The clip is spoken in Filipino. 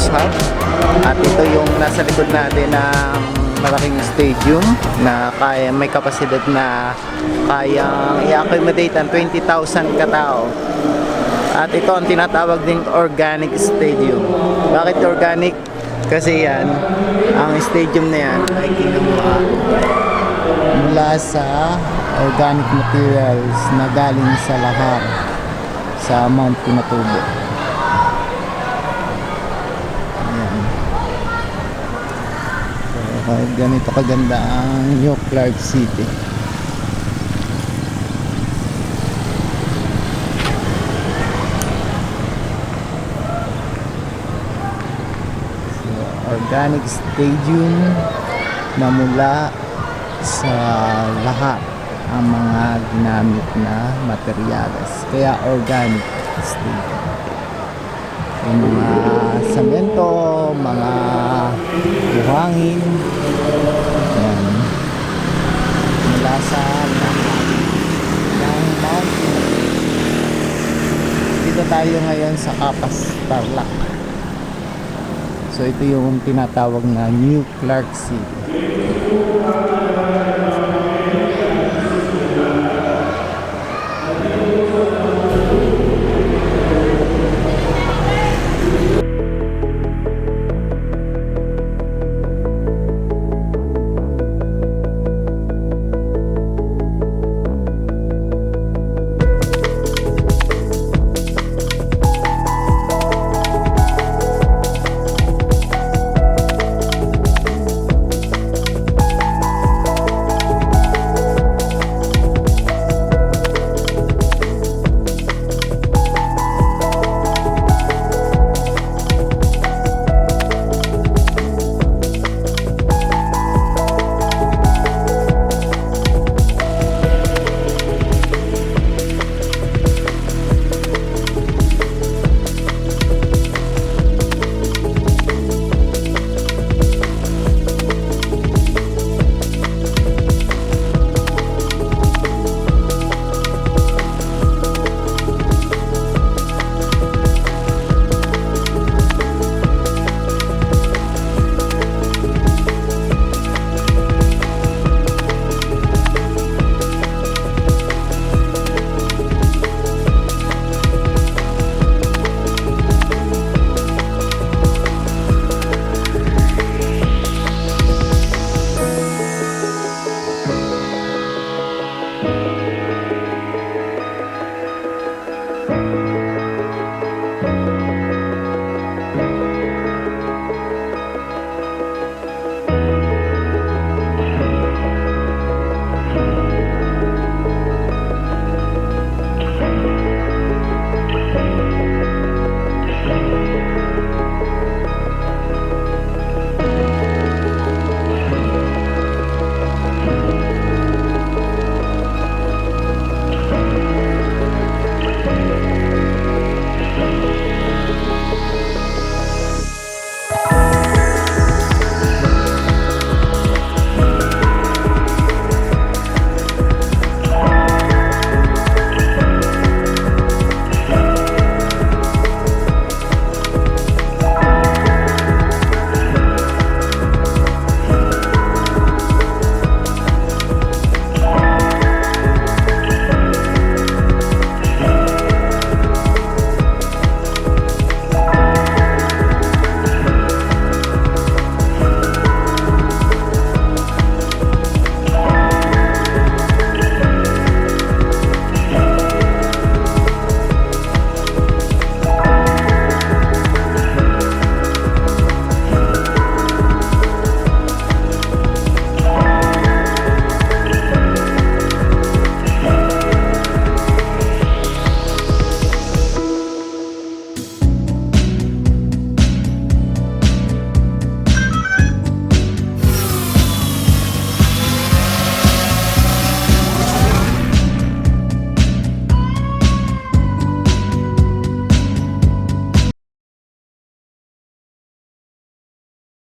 hub. At ito yung nasa likod natin ng malaking stadium na may kapasidad na kayang i-accommodate ang 20,000 katao. At ito ang tinatawag ding organic stadium. Bakit organic? Kasi yan, ang stadium na yan ay ginawa mula sa organic materials na galing sa lahar sa Mount Pinatubo. Ayan. So, ganito kaganda ang New Clark City. So, organic stadium na mula sa lahat ang mga ginamit na materyales, kaya organic stadium. Yung mga semento, mga buhangin, yan, mula sa lahat ng mountain. Dito tayo ngayon sa Capas, Tarlac. So ito yung tinatawag na New Clark City.